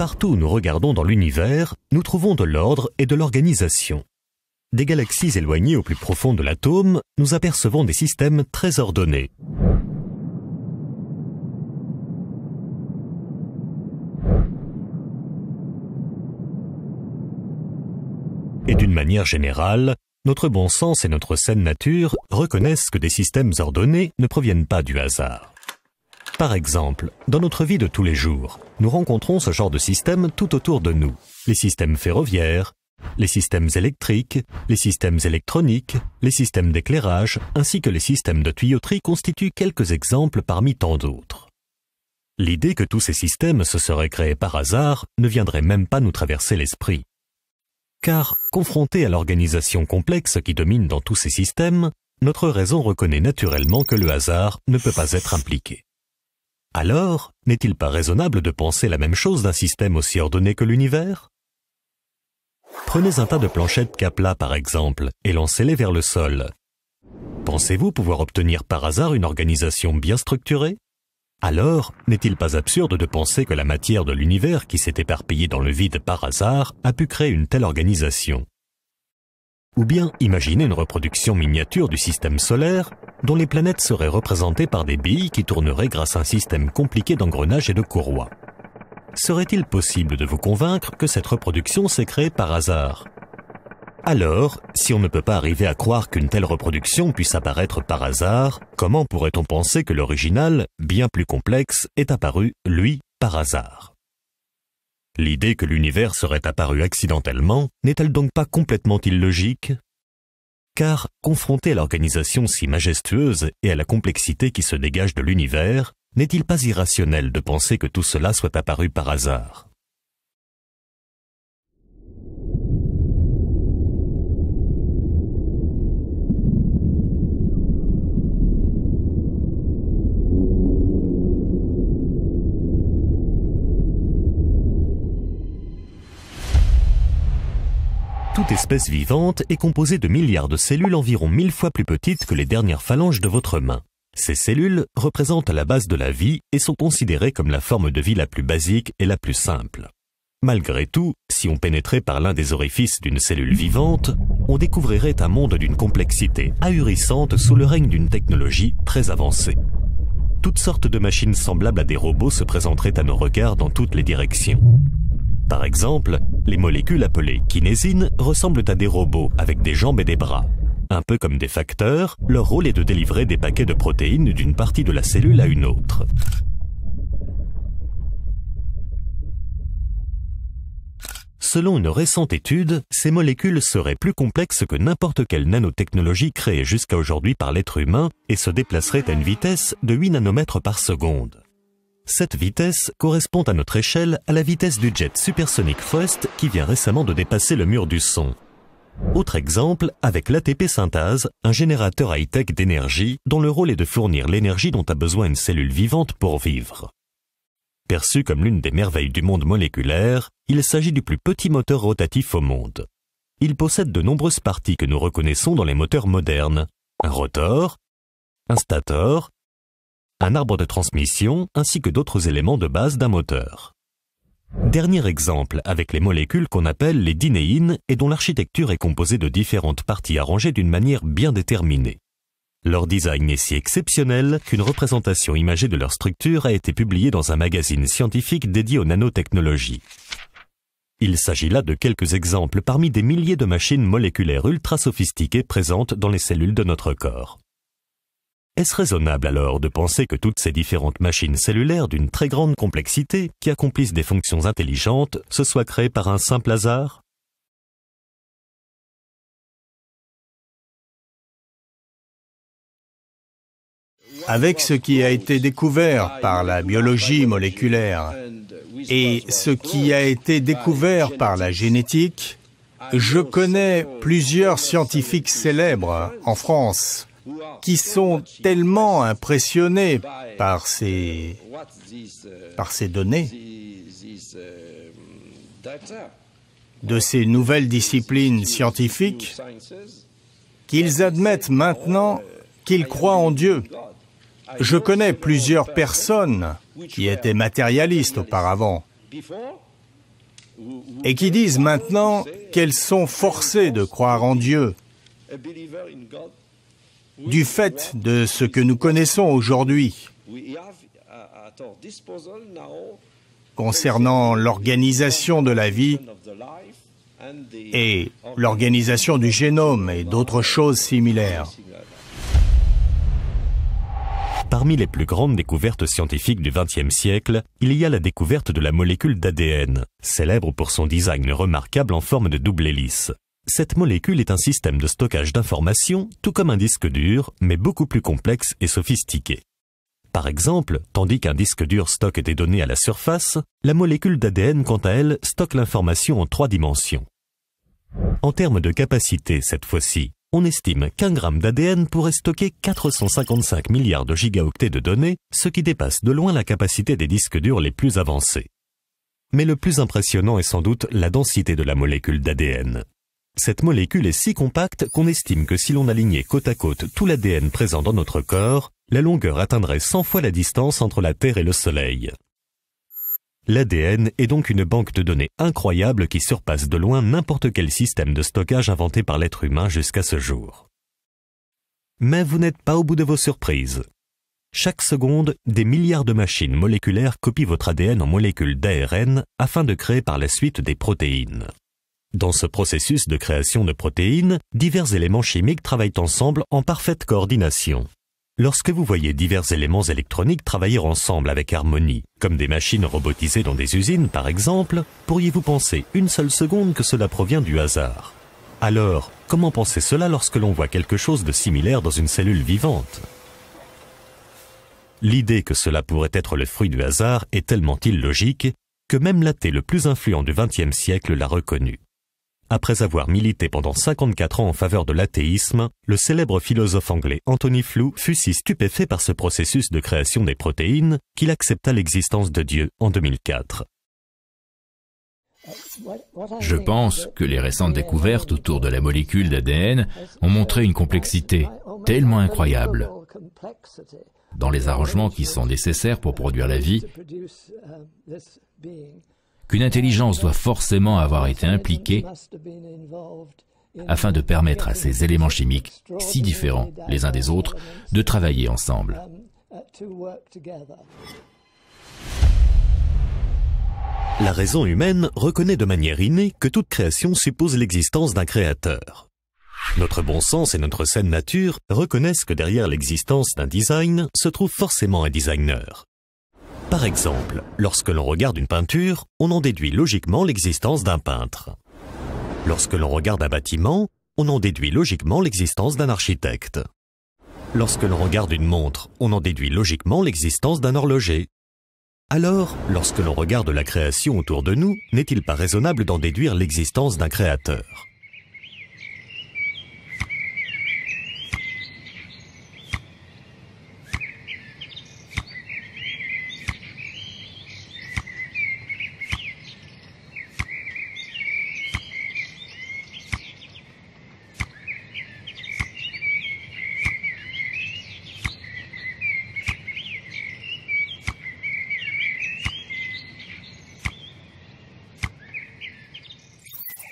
Partout où nous regardons dans l'univers, nous trouvons de l'ordre et de l'organisation. Des galaxies éloignées au plus profond de l'atome, nous apercevons des systèmes très ordonnés. Et d'une manière générale, notre bon sens et notre saine nature reconnaissent que des systèmes ordonnés ne proviennent pas du hasard. Par exemple, dans notre vie de tous les jours, nous rencontrons ce genre de système tout autour de nous. Les systèmes ferroviaires, les systèmes électriques, les systèmes électroniques, les systèmes d'éclairage, ainsi que les systèmes de tuyauterie constituent quelques exemples parmi tant d'autres. L'idée que tous ces systèmes se seraient créés par hasard ne viendrait même pas nous traverser l'esprit. Car, confronté à l'organisation complexe qui domine dans tous ces systèmes, notre raison reconnaît naturellement que le hasard ne peut pas être impliqué. Alors, n'est-il pas raisonnable de penser la même chose d'un système aussi ordonné que l'univers? Prenez un tas de planchettes cas plats par exemple, et lancez-les vers le sol. Pensez-vous pouvoir obtenir par hasard une organisation bien structurée? Alors, n'est-il pas absurde de penser que la matière de l'univers qui s'est éparpillée dans le vide par hasard a pu créer une telle organisation? Ou bien imaginez une reproduction miniature du système solaire dont les planètes seraient représentées par des billes qui tourneraient grâce à un système compliqué d'engrenages et de courroies. Serait-il possible de vous convaincre que cette reproduction s'est créée par hasard? Alors, si on ne peut pas arriver à croire qu'une telle reproduction puisse apparaître par hasard, comment pourrait-on penser que l'original, bien plus complexe, est apparu, lui, par hasard? L'idée que l'univers serait apparu accidentellement n'est-elle donc pas complètement illogique? Car, confronté à l'organisation si majestueuse et à la complexité qui se dégage de l'univers, n'est-il pas irrationnel de penser que tout cela soit apparu par hasard? Toute espèce vivante est composée de milliards de cellules environ 1000 fois plus petites que les dernières phalanges de votre main. Ces cellules représentent la base de la vie et sont considérées comme la forme de vie la plus basique et la plus simple. Malgré tout, si on pénétrait par l'un des orifices d'une cellule vivante, on découvrirait un monde d'une complexité ahurissante sous le règne d'une technologie très avancée. Toutes sortes de machines semblables à des robots se présenteraient à nos regards dans toutes les directions. Par exemple, les molécules appelées kinésines ressemblent à des robots avec des jambes et des bras. Un peu comme des facteurs, leur rôle est de délivrer des paquets de protéines d'une partie de la cellule à une autre. Selon une récente étude, ces molécules seraient plus complexes que n'importe quelle nanotechnologie créée jusqu'à aujourd'hui par l'être humain et se déplaceraient à une vitesse de 8 nanomètres par seconde. Cette vitesse correspond à notre échelle à la vitesse du jet supersonique Thrust qui vient récemment de dépasser le mur du son. Autre exemple, avec l'ATP synthase, un générateur high-tech d'énergie dont le rôle est de fournir l'énergie dont a besoin une cellule vivante pour vivre. Perçu comme l'une des merveilles du monde moléculaire, il s'agit du plus petit moteur rotatif au monde. Il possède de nombreuses parties que nous reconnaissons dans les moteurs modernes. Un rotor, un stator, un arbre de transmission ainsi que d'autres éléments de base d'un moteur. Dernier exemple avec les molécules qu'on appelle les dinéines et dont l'architecture est composée de différentes parties arrangées d'une manière bien déterminée. Leur design est si exceptionnel qu'une représentation imagée de leur structure a été publiée dans un magazine scientifique dédié aux nanotechnologies. Il s'agit là de quelques exemples parmi des milliers de machines moléculaires ultra sophistiquées présentes dans les cellules de notre corps. Est-ce raisonnable alors de penser que toutes ces différentes machines cellulaires d'une très grande complexité qui accomplissent des fonctions intelligentes se soient créées par un simple hasard? Avec ce qui a été découvert par la biologie moléculaire et ce qui a été découvert par la génétique, je connais plusieurs scientifiques célèbres en France qui sont tellement impressionnés par ces données, de ces nouvelles disciplines scientifiques, qu'ils admettent maintenant qu'ils croient en Dieu. Je connais plusieurs personnes qui étaient matérialistes auparavant et qui disent maintenant qu'elles sont forcées de croire en Dieu du fait de ce que nous connaissons aujourd'hui concernant l'organisation de la vie et l'organisation du génome et d'autres choses similaires. Parmi les plus grandes découvertes scientifiques du XXe siècle, il y a la découverte de la molécule d'ADN, célèbre pour son design remarquable en forme de double hélice. Cette molécule est un système de stockage d'informations, tout comme un disque dur, mais beaucoup plus complexe et sophistiqué. Par exemple, tandis qu'un disque dur stocke des données à la surface, la molécule d'ADN, quant à elle, stocke l'information en 3 dimensions. En termes de capacité, cette fois-ci, on estime qu'un gramme d'ADN pourrait stocker 455 milliards de gigaoctets de données, ce qui dépasse de loin la capacité des disques durs les plus avancés. Mais le plus impressionnant est sans doute la densité de la molécule d'ADN. Cette molécule est si compacte qu'on estime que si l'on alignait côte à côte tout l'ADN présent dans notre corps, la longueur atteindrait 100 fois la distance entre la Terre et le Soleil. L'ADN est donc une banque de données incroyable qui surpasse de loin n'importe quel système de stockage inventé par l'être humain jusqu'à ce jour. Mais vous n'êtes pas au bout de vos surprises. Chaque seconde, des milliards de machines moléculaires copient votre ADN en molécules d'ARN afin de créer par la suite des protéines. Dans ce processus de création de protéines, divers éléments chimiques travaillent ensemble en parfaite coordination. Lorsque vous voyez divers éléments électroniques travailler ensemble avec harmonie, comme des machines robotisées dans des usines par exemple, pourriez-vous penser une seule seconde que cela provient du hasard? Alors, comment penser cela lorsque l'on voit quelque chose de similaire dans une cellule vivante? L'idée que cela pourrait être le fruit du hasard est tellement illogique que même l'athée le plus influent du XXe siècle l'a reconnu. Après avoir milité pendant 54 ans en faveur de l'athéisme, le célèbre philosophe anglais Anthony Flew fut si stupéfait par ce processus de création des protéines qu'il accepta l'existence de Dieu en 2004. Je pense que les récentes découvertes autour de la molécule d'ADN ont montré une complexité tellement incroyable dans les arrangements qui sont nécessaires pour produire la vie, qu'une intelligence doit forcément avoir été impliquée afin de permettre à ces éléments chimiques, si différents les uns des autres, de travailler ensemble. La raison humaine reconnaît de manière innée que toute création suppose l'existence d'un créateur. Notre bon sens et notre saine nature reconnaissent que derrière l'existence d'un design se trouve forcément un designer. Par exemple, lorsque l'on regarde une peinture, on en déduit logiquement l'existence d'un peintre. Lorsque l'on regarde un bâtiment, on en déduit logiquement l'existence d'un architecte. Lorsque l'on regarde une montre, on en déduit logiquement l'existence d'un horloger. Alors, lorsque l'on regarde la création autour de nous, n'est-il pas raisonnable d'en déduire l'existence d'un créateur ?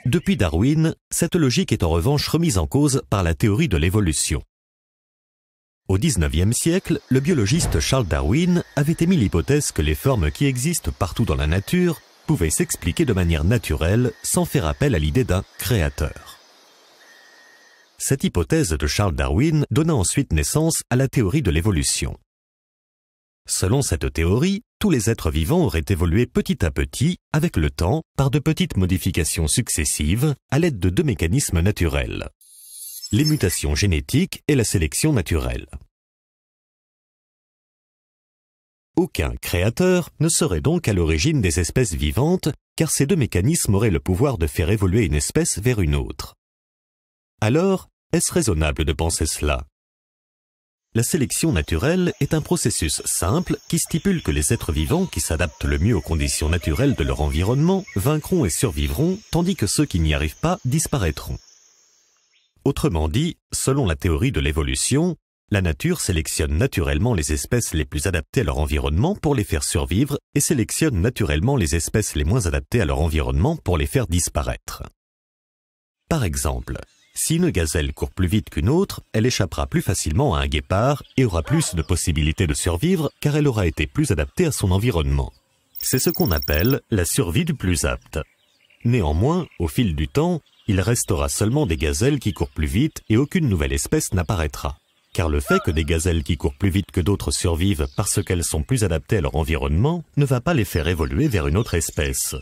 Depuis Darwin, cette logique est en revanche remise en cause par la théorie de l'évolution. Au XIXe siècle, le biologiste Charles Darwin avait émis l'hypothèse que les formes qui existent partout dans la nature pouvaient s'expliquer de manière naturelle sans faire appel à l'idée d'un créateur. Cette hypothèse de Charles Darwin donna ensuite naissance à la théorie de l'évolution. Selon cette théorie, tous les êtres vivants auraient évolué petit à petit, avec le temps, par de petites modifications successives, à l'aide de 2 mécanismes naturels: les mutations génétiques et la sélection naturelle. Aucun créateur ne serait donc à l'origine des espèces vivantes, car ces 2 mécanismes auraient le pouvoir de faire évoluer une espèce vers une autre. Alors, est-ce raisonnable de penser cela ? La sélection naturelle est un processus simple qui stipule que les êtres vivants qui s'adaptent le mieux aux conditions naturelles de leur environnement vaincront et survivront, tandis que ceux qui n'y arrivent pas disparaîtront. Autrement dit, selon la théorie de l'évolution, La nature sélectionne naturellement les espèces les plus adaptées à leur environnement pour les faire survivre et sélectionne naturellement les espèces les moins adaptées à leur environnement pour les faire disparaître. Par exemple, si une gazelle court plus vite qu'une autre, elle échappera plus facilement à un guépard et aura plus de possibilités de survivre car elle aura été plus adaptée à son environnement. C'est ce qu'on appelle la survie du plus apte. Néanmoins, au fil du temps, il restera seulement des gazelles qui courent plus vite et aucune nouvelle espèce n'apparaîtra. Car le fait que des gazelles qui courent plus vite que d'autres survivent parce qu'elles sont plus adaptées à leur environnement ne va pas les faire évoluer vers une autre espèce.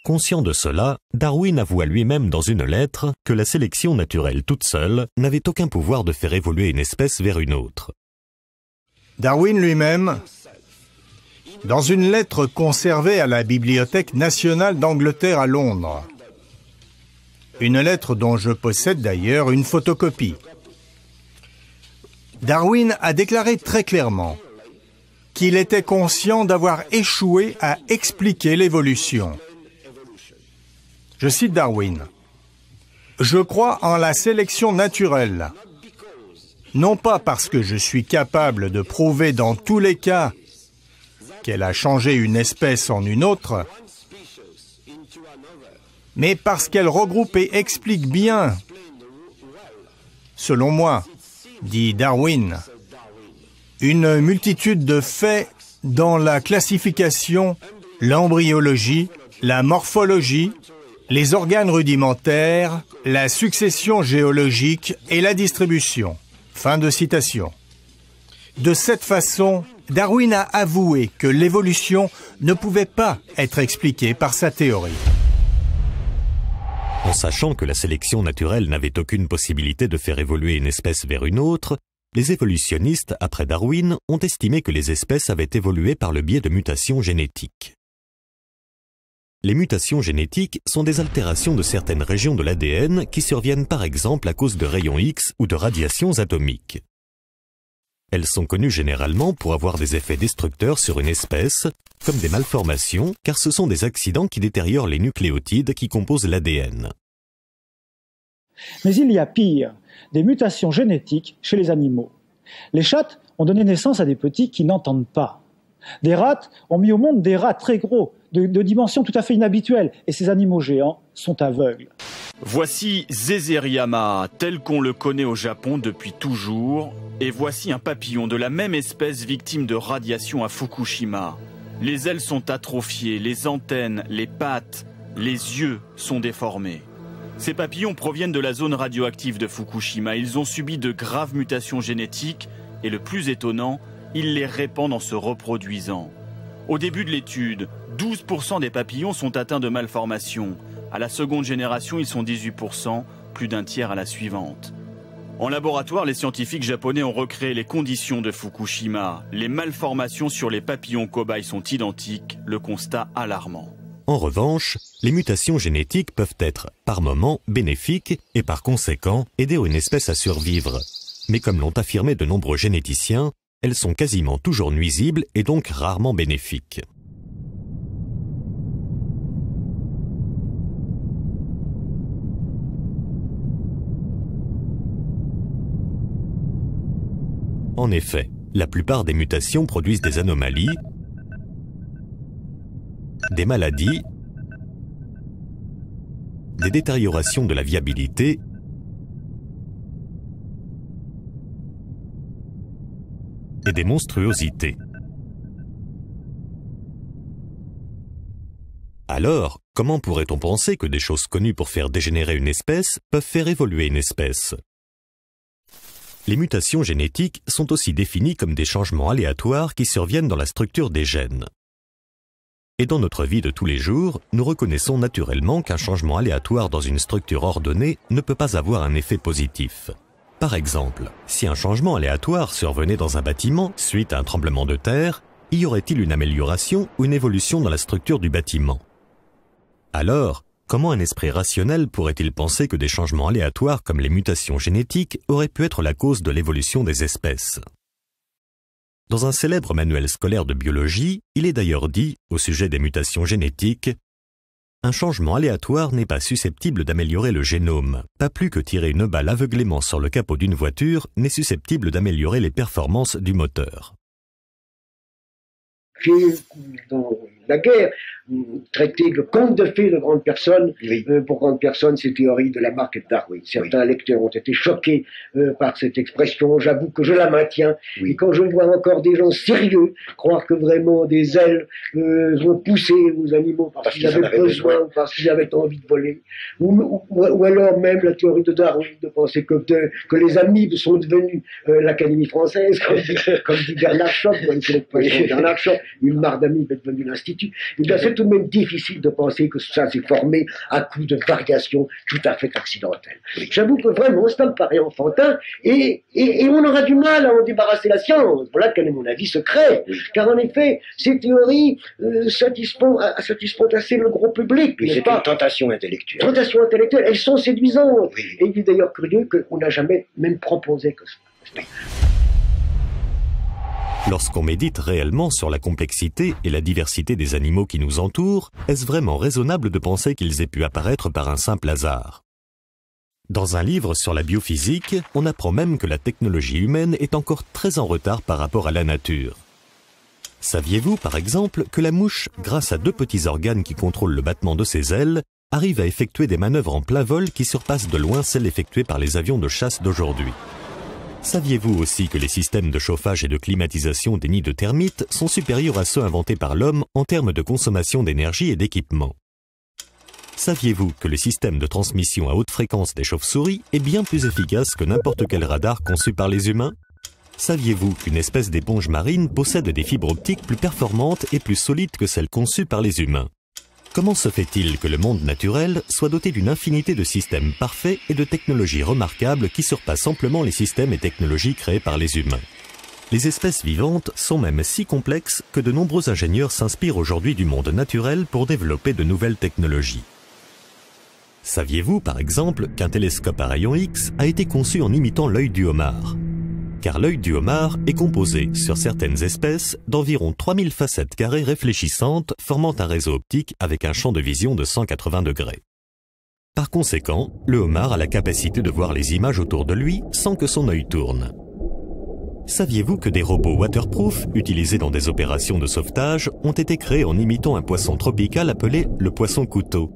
Conscient de cela, Darwin avoua lui-même dans une lettre que la sélection naturelle toute seule n'avait aucun pouvoir de faire évoluer une espèce vers une autre. Darwin lui-même, dans une lettre conservée à la Bibliothèque nationale d'Angleterre à Londres, une lettre dont je possède d'ailleurs une photocopie, Darwin a déclaré très clairement qu'il était conscient d'avoir échoué à expliquer l'évolution. Je cite Darwin. « Je crois en la sélection naturelle, non pas parce que je suis capable de prouver dans tous les cas qu'elle a changé une espèce en une autre, mais parce qu'elle regroupe et explique bien, selon moi, dit Darwin, une multitude de faits dans la classification, l'embryologie, la morphologie, les organes rudimentaires, la succession géologique et la distribution. » Fin de citation. De cette façon, Darwin a avoué que l'évolution ne pouvait pas être expliquée par sa théorie. En sachant que la sélection naturelle n'avait aucune possibilité de faire évoluer une espèce vers une autre, les évolutionnistes, après Darwin, ont estimé que les espèces avaient évolué par le biais de mutations génétiques. Les mutations génétiques sont des altérations de certaines régions de l'ADN qui surviennent par exemple à cause de rayons X ou de radiations atomiques. Elles sont connues généralement pour avoir des effets destructeurs sur une espèce, comme des malformations, car ce sont des accidents qui détériorent les nucléotides qui composent l'ADN. Mais il y a pire, des mutations génétiques chez les animaux. Les chattes ont donné naissance à des petits qui n'entendent pas. Des rats ont mis au monde des rats très gros, de dimensions tout à fait inhabituelles, et ces animaux géants sont aveugles. Voici Zezeriama, tel qu'on le connaît au Japon depuis toujours, et voici un papillon de la même espèce victime de radiation à Fukushima. Les ailes sont atrophiées, les antennes, les pattes, les yeux sont déformés. Ces papillons proviennent de la zone radioactive de Fukushima. Ils ont subi de graves mutations génétiques et le plus étonnant, ils les répandent en se reproduisant. Au début de l'étude, 12% des papillons sont atteints de malformations. À la seconde génération, ils sont 18%, plus d'un tiers à la suivante. En laboratoire, les scientifiques japonais ont recréé les conditions de Fukushima. Les malformations sur les papillons cobayes sont identiques, le constat alarmant. En revanche, les mutations génétiques peuvent être, par moments, bénéfiques et par conséquent aider une espèce à survivre. Mais comme l'ont affirmé de nombreux généticiens, elles sont quasiment toujours nuisibles et donc rarement bénéfiques. En effet, la plupart des mutations produisent des anomalies, des maladies, des détériorations de la viabilité et des monstruosités. Alors, comment pourrait-on penser que des choses connues pour faire dégénérer une espèce peuvent faire évoluer une espèce ? Les mutations génétiques sont aussi définies comme des changements aléatoires qui surviennent dans la structure des gènes. Et dans notre vie de tous les jours, nous reconnaissons naturellement qu'un changement aléatoire dans une structure ordonnée ne peut pas avoir un effet positif. Par exemple, si un changement aléatoire survenait dans un bâtiment suite à un tremblement de terre, y aurait-il une amélioration ou une évolution dans la structure du bâtiment ? Alors, comment un esprit rationnel pourrait-il penser que des changements aléatoires comme les mutations génétiques auraient pu être la cause de l'évolution des espèces ? Dans un célèbre manuel scolaire de biologie, il est d'ailleurs dit, au sujet des mutations génétiques, un changement aléatoire n'est pas susceptible d'améliorer le génome, pas plus que tirer une balle aveuglément sur le capot d'une voiture n'est susceptible d'améliorer les performances du moteur. J'ai, dans la guerre, traité le conte de fées de grandes personnes. Oui. Pour grandes personnes, ces théories de Lamarck et de Darwin. Certains lecteurs ont été choqués par cette expression. J'avoue que je la maintiens. Oui. Et quand je vois encore des gens sérieux croire que vraiment des ailes vont pousser aux animaux parce qu'ils avaient besoin ou parce qu'ils avaient envie de voler, ou alors même la théorie de Darwin, de penser que les amibes sont devenus l'Académie française, comme dit Bernard Schoch, Bernard Schoch, une mare d'amibes est devenue l'Institut. Et bien, c'est tout de même difficile de penser que ça s'est formé à coup de variations tout à fait accidentelles. Oui. J'avoue que vraiment, ça me paraît enfantin, et on aura du mal à en débarrasser la science. Voilà quel est mon avis secret. Oui. Car en effet, ces théories satisfont assez le gros public. Mais c'est une tentation intellectuelle. Tentation intellectuelle, elles sont séduisantes. Oui. Et il est d'ailleurs curieux qu'on n'a jamais même proposé que ça. Lorsqu'on médite réellement sur la complexité et la diversité des animaux qui nous entourent, est-ce vraiment raisonnable de penser qu'ils aient pu apparaître par un simple hasard? Dans un livre sur la biophysique, on apprend même que la technologie humaine est encore très en retard par rapport à la nature. Saviez-vous, par exemple, que la mouche, grâce à 2 petits organes qui contrôlent le battement de ses ailes, arrive à effectuer des manœuvres en plein vol qui surpassent de loin celles effectuées par les avions de chasse d'aujourd'hui? Saviez-vous aussi que les systèmes de chauffage et de climatisation des nids de termites sont supérieurs à ceux inventés par l'homme en termes de consommation d'énergie et d'équipement? Saviez-vous que le système de transmission à haute fréquence des chauves-souris est bien plus efficace que n'importe quel radar conçu par les humains? Saviez-vous qu'une espèce d'éponge marine possède des fibres optiques plus performantes et plus solides que celles conçues par les humains? Comment se fait-il que le monde naturel soit doté d'une infinité de systèmes parfaits et de technologies remarquables qui surpassent amplement les systèmes et technologies créés par les humains? Les espèces vivantes sont même si complexes que de nombreux ingénieurs s'inspirent aujourd'hui du monde naturel pour développer de nouvelles technologies. Saviez-vous, par exemple, qu'un télescope à rayons X a été conçu en imitant l'œil du homard? Car l'œil du homard est composé, sur certaines espèces, d'environ 3000 facettes carrées réfléchissantes formant un réseau optique avec un champ de vision de 180 degrés. Par conséquent, le homard a la capacité de voir les images autour de lui sans que son œil tourne. Saviez-vous que des robots waterproof, utilisés dans des opérations de sauvetage, ont été créés en imitant un poisson tropical appelé le poisson-couteau?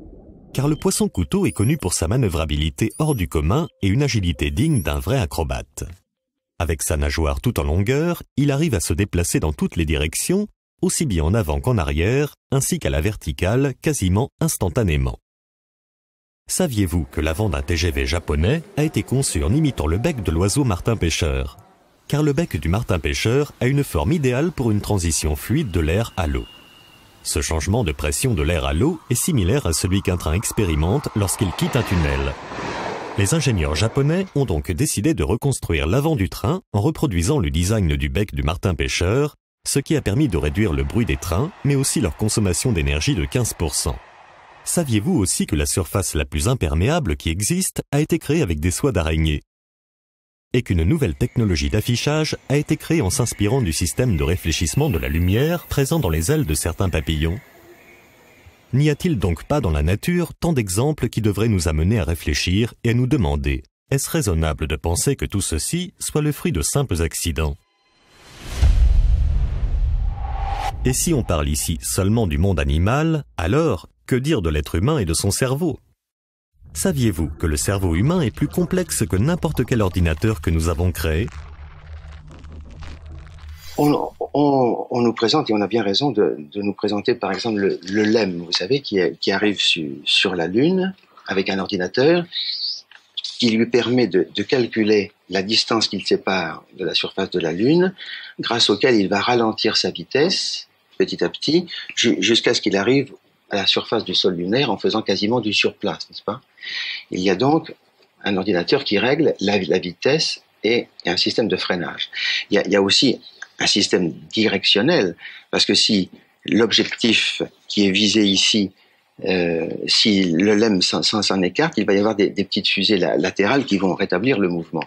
Car le poisson-couteau est connu pour sa manœuvrabilité hors du commun et une agilité digne d'un vrai acrobate. Avec sa nageoire tout en longueur, il arrive à se déplacer dans toutes les directions, aussi bien en avant qu'en arrière, ainsi qu'à la verticale, quasiment instantanément. Saviez-vous que l'avant d'un TGV japonais a été conçu en imitant le bec de l'oiseau martin-pêcheur? Car le bec du martin-pêcheur a une forme idéale pour une transition fluide de l'air à l'eau. Ce changement de pression de l'air à l'eau est similaire à celui qu'un train expérimente lorsqu'il quitte un tunnel. Les ingénieurs japonais ont donc décidé de reconstruire l'avant du train en reproduisant le design du bec du martin-pêcheur, ce qui a permis de réduire le bruit des trains, mais aussi leur consommation d'énergie de 15%. Saviez-vous aussi que la surface la plus imperméable qui existe a été créée avec des soies d'araignée? Et qu'une nouvelle technologie d'affichage a été créée en s'inspirant du système de réfléchissement de la lumière présent dans les ailes de certains papillons? N'y a-t-il donc pas dans la nature tant d'exemples qui devraient nous amener à réfléchir et à nous demander, est-ce raisonnable de penser que tout ceci soit le fruit de simples accidents? Et si on parle ici seulement du monde animal, alors, que dire de l'être humain et de son cerveau? Saviez-vous que le cerveau humain est plus complexe que n'importe quel ordinateur que nous avons créé? On nous présente, et on a bien raison de nous présenter par exemple le LEM, vous savez, qui arrive sur la Lune avec un ordinateur qui lui permet de calculer la distance qu'il sépare de la surface de la Lune, grâce auquel il va ralentir sa vitesse petit à petit jusqu'à ce qu'il arrive à la surface du sol lunaire en faisant quasiment du surplace, n'est-ce pas? Il y a donc un ordinateur qui règle la vitesse et un système de freinage. Il y a aussi un système directionnel, parce que si l'objectif qui est visé ici, si le LEM s'en écarte, il va y avoir des petites fusées latérales qui vont rétablir le mouvement.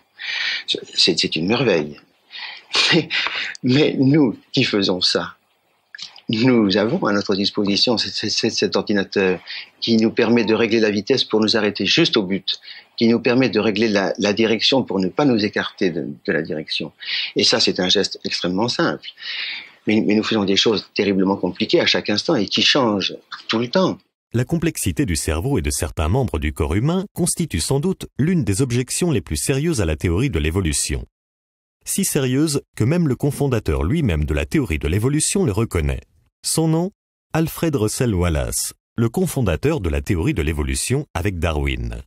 C'est une merveille. Mais nous qui faisons ça, Nous avons à notre disposition cet ordinateur qui nous permet de régler la vitesse pour nous arrêter juste au but, qui nous permet de régler la direction pour ne pas nous écarter de la direction. Et ça, c'est un geste extrêmement simple. Mais nous faisons des choses terriblement compliquées à chaque instant et qui changent tout le temps. La complexité du cerveau et de certains membres du corps humain constitue sans doute l'une des objections les plus sérieuses à la théorie de l'évolution. Si sérieuse que même le cofondateur lui-même de la théorie de l'évolution le reconnaît. Son nom, Alfred Russel Wallace, le cofondateur de la théorie de l'évolution avec Darwin.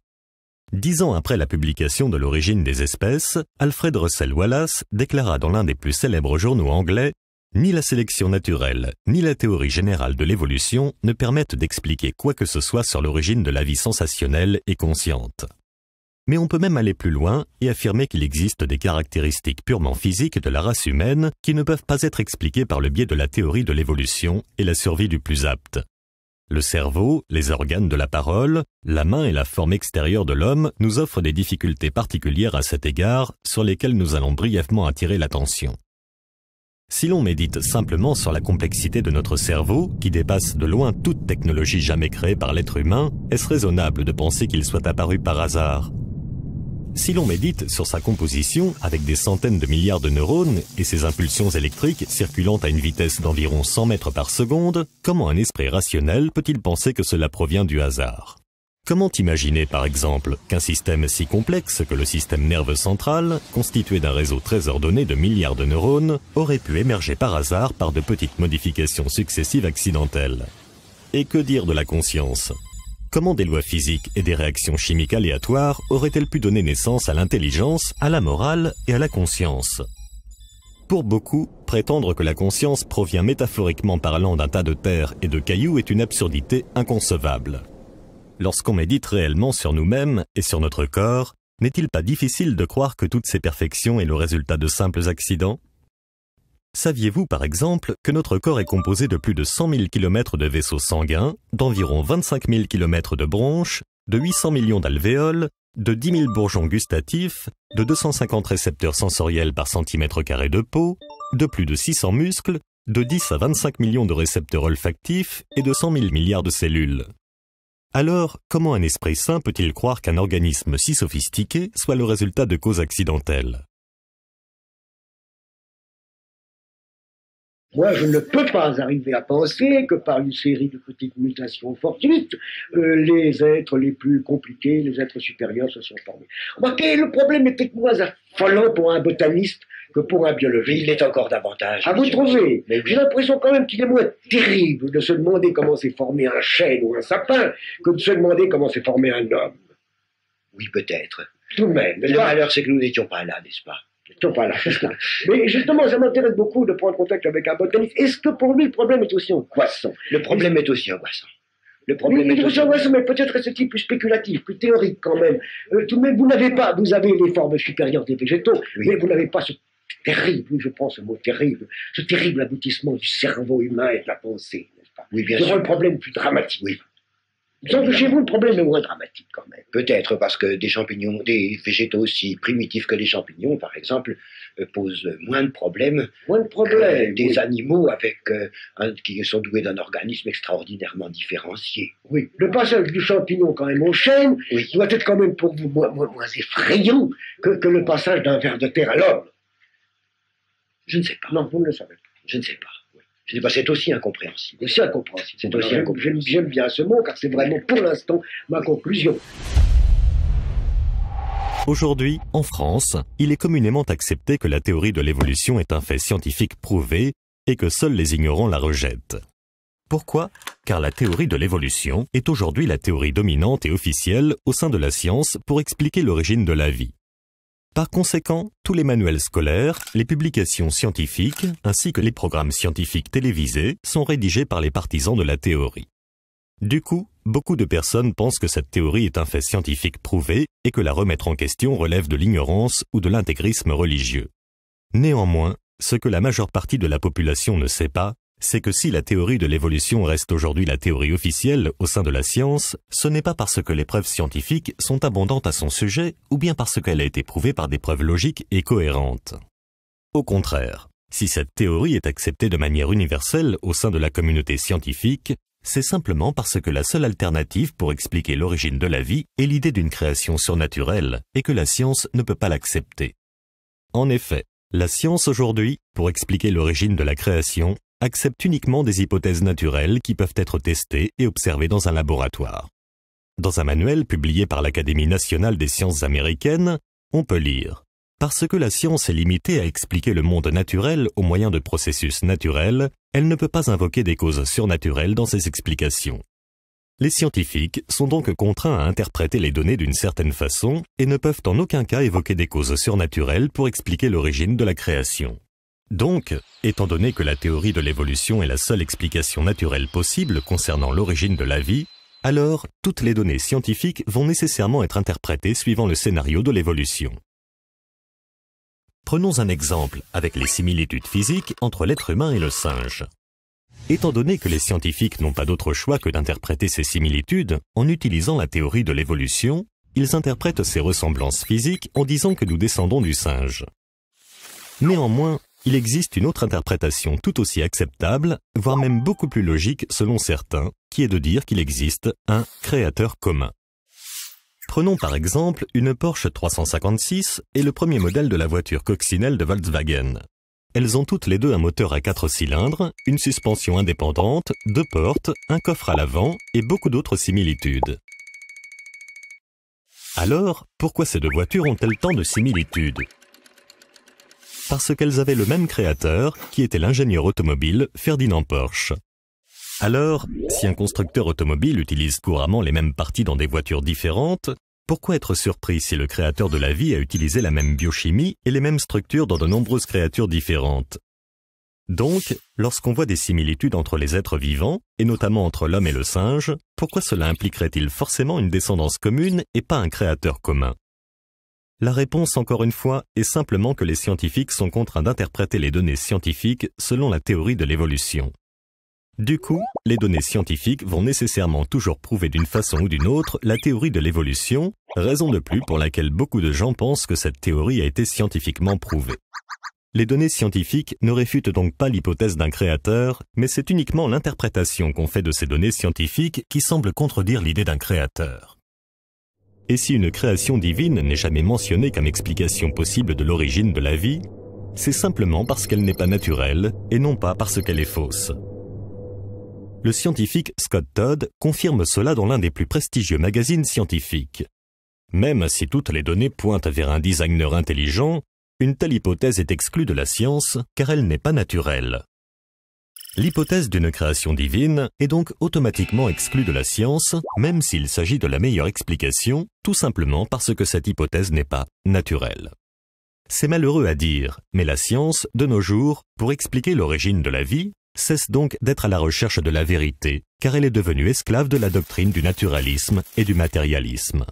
10 ans après la publication de l'origine des espèces, Alfred Russel Wallace déclara dans l'un des plus célèbres journaux anglais « Ni la sélection naturelle, ni la théorie générale de l'évolution ne permettent d'expliquer quoi que ce soit sur l'origine de la vie sensationnelle et consciente. » Mais on peut même aller plus loin et affirmer qu'il existe des caractéristiques purement physiques de la race humaine qui ne peuvent pas être expliquées par le biais de la théorie de l'évolution et la survie du plus apte. Le cerveau, les organes de la parole, la main et la forme extérieure de l'homme nous offrent des difficultés particulières à cet égard sur lesquelles nous allons brièvement attirer l'attention. Si l'on médite simplement sur la complexité de notre cerveau, qui dépasse de loin toute technologie jamais créée par l'être humain, est-ce raisonnable de penser qu'il soit apparu par hasard ? Si l'on médite sur sa composition avec des centaines de milliards de neurones et ses impulsions électriques circulant à une vitesse d'environ 100 mètres par seconde, comment un esprit rationnel peut-il penser que cela provient du hasard ? Comment imaginer, par exemple, qu'un système si complexe que le système nerveux central, constitué d'un réseau très ordonné de milliards de neurones, aurait pu émerger par hasard par de petites modifications successives accidentelles ? Et que dire de la conscience ? Comment des lois physiques et des réactions chimiques aléatoires auraient-elles pu donner naissance à l'intelligence, à la morale et à la conscience ? Pour beaucoup, prétendre que la conscience provient métaphoriquement parlant d'un tas de terre et de cailloux est une absurdité inconcevable. Lorsqu'on médite réellement sur nous-mêmes et sur notre corps, n'est-il pas difficile de croire que toutes ces perfections est le résultat de simples accidents ? Saviez-vous, par exemple, que notre corps est composé de plus de 100 000 km de vaisseaux sanguins, d'environ 25 000 km de bronches, de 800 millions d'alvéoles, de 10 000 bourgeons gustatifs, de 250 récepteurs sensoriels par centimètre carré de peau, de plus de 600 muscles, de 10 à 25 millions de récepteurs olfactifs et de 100 000 milliards de cellules. Alors, comment un esprit sain peut-il croire qu'un organisme si sophistiqué soit le résultat de causes accidentelles ? Moi, je ne peux pas arriver à penser que par une série de petites mutations fortuites, les êtres les plus compliqués, les êtres supérieurs se sont formés. Remarquez, le problème est peut-être moins affolant pour un botaniste que pour un biologiste. Il l'est encore davantage. À vous trouver. Mais j'ai l'impression quand même qu'il est moins terrible de se demander comment s'est formé un chêne ou un sapin que de se demander comment s'est formé un homme. Oui, peut-être. Tout de même. Le malheur, c'est que nous n'étions pas là, n'est-ce pas ? Voilà, c'est ça. Mais justement, ça m'intéresse beaucoup de prendre contact avec un botaniste. Est-ce que pour lui, le problème est aussi angoissant ? Le problème est aussi angoissant. Le problème est aussi angoissant, mais peut-être est-ce plus spéculatif, plus théorique quand même. Tout de même, vous avez les formes supérieures des végétaux, oui. Mais vous n'avez pas ce terrible, je pense ce mot terrible, ce terrible aboutissement du cerveau humain et de la pensée, n'est-ce pas ? Oui, bien sûr. C'est le problème plus dramatique. Oui. Donc chez vous, le problème est moins dramatique quand même. Peut-être parce que des champignons, des végétaux aussi primitifs que les champignons, par exemple, posent moins de problèmes. Moins de problèmes. Des oui. animaux qui sont doués d'un organisme extraordinairement différencié. Oui. Le passage du champignon quand même au chêne oui. doit être quand même pour vous moins effrayant que le passage d'un ver de terre à l'homme. Je ne sais pas. Non, vous ne le savez pas. Je ne sais pas. Je ne sais pas, c'est aussi incompréhensible. C'est incompréhensible. C'est aussi incompréhensible. J'aime bien ce mot car c'est vraiment pour l'instant ma conclusion. Aujourd'hui, en France, il est communément accepté que la théorie de l'évolution est un fait scientifique prouvé et que seuls les ignorants la rejettent. Pourquoi ? Car la théorie de l'évolution est aujourd'hui la théorie dominante et officielle au sein de la science pour expliquer l'origine de la vie. Par conséquent, tous les manuels scolaires, les publications scientifiques, ainsi que les programmes scientifiques télévisés sont rédigés par les partisans de la théorie. Du coup, beaucoup de personnes pensent que cette théorie est un fait scientifique prouvé et que la remettre en question relève de l'ignorance ou de l'intégrisme religieux. Néanmoins, ce que la majeure partie de la population ne sait pas, c'est que si la théorie de l'évolution reste aujourd'hui la théorie officielle au sein de la science, ce n'est pas parce que les preuves scientifiques sont abondantes à son sujet ou bien parce qu'elle a été prouvée par des preuves logiques et cohérentes. Au contraire, Si cette théorie est acceptée de manière universelle au sein de la communauté scientifique, c'est simplement parce que la seule alternative pour expliquer l'origine de la vie est l'idée d'une création surnaturelle et que la science ne peut pas l'accepter. En effet, la science aujourd'hui, pour expliquer l'origine de la création, accepte uniquement des hypothèses naturelles qui peuvent être testées et observées dans un laboratoire. Dans un manuel publié par l'Académie nationale des sciences américaines, on peut lire « Parce que la science est limitée à expliquer le monde naturel au moyen de processus naturels, elle ne peut pas invoquer des causes surnaturelles dans ses explications. Les scientifiques sont donc contraints à interpréter les données d'une certaine façon et ne peuvent en aucun cas évoquer des causes surnaturelles pour expliquer l'origine de la création. Donc, étant donné que la théorie de l'évolution est la seule explication naturelle possible concernant l'origine de la vie, alors toutes les données scientifiques vont nécessairement être interprétées suivant le scénario de l'évolution. Prenons un exemple avec les similitudes physiques entre l'être humain et le singe. Étant donné que les scientifiques n'ont pas d'autre choix que d'interpréter ces similitudes en utilisant la théorie de l'évolution, ils interprètent ces ressemblances physiques en disant que nous descendons du singe. Néanmoins, il existe une autre interprétation tout aussi acceptable, voire même beaucoup plus logique selon certains, qui est de dire qu'il existe un créateur commun. Prenons par exemple une Porsche 356 et le premier modèle de la voiture coccinelle de Volkswagen. Elles ont toutes les deux un moteur à 4 cylindres, une suspension indépendante, 2 portes, un coffre à l'avant et beaucoup d'autres similitudes. Alors, pourquoi ces deux voitures ont-elles tant de similitudes? Parce qu'elles avaient le même créateur, qui était l'ingénieur automobile Ferdinand Porsche. Alors, si un constructeur automobile utilise couramment les mêmes parties dans des voitures différentes, pourquoi être surpris si le créateur de la vie a utilisé la même biochimie et les mêmes structures dans de nombreuses créatures différentes? Donc, lorsqu'on voit des similitudes entre les êtres vivants, et notamment entre l'homme et le singe, pourquoi cela impliquerait-il forcément une descendance commune et pas un créateur commun? La réponse, encore une fois, est simplement que les scientifiques sont contraints d'interpréter les données scientifiques selon la théorie de l'évolution. Du coup, les données scientifiques vont nécessairement toujours prouver d'une façon ou d'une autre la théorie de l'évolution, raison de plus pour laquelle beaucoup de gens pensent que cette théorie a été scientifiquement prouvée. Les données scientifiques ne réfutent donc pas l'hypothèse d'un créateur, mais c'est uniquement l'interprétation qu'on fait de ces données scientifiques qui semble contredire l'idée d'un créateur. Et si une création divine n'est jamais mentionnée comme explication possible de l'origine de la vie, c'est simplement parce qu'elle n'est pas naturelle et non pas parce qu'elle est fausse. Le scientifique Scott Todd confirme cela dans l'un des plus prestigieux magazines scientifiques. Même si toutes les données pointent vers un designer intelligent, une telle hypothèse est exclue de la science car elle n'est pas naturelle. L'hypothèse d'une création divine est donc automatiquement exclue de la science, même s'il s'agit de la meilleure explication, tout simplement parce que cette hypothèse n'est pas naturelle. C'est malheureux à dire, mais la science, de nos jours, pour expliquer l'origine de la vie, cesse donc d'être à la recherche de la vérité, car elle est devenue esclave de la doctrine du naturalisme et du matérialisme.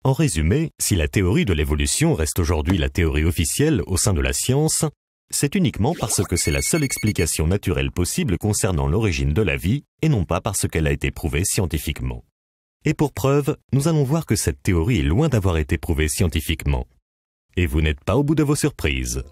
En résumé, si la théorie de l'évolution reste aujourd'hui la théorie officielle au sein de la science, c'est uniquement parce que c'est la seule explication naturelle possible concernant l'origine de la vie et non pas parce qu'elle a été prouvée scientifiquement. Et pour preuve, nous allons voir que cette théorie est loin d'avoir été prouvée scientifiquement. Et vous n'êtes pas au bout de vos surprises.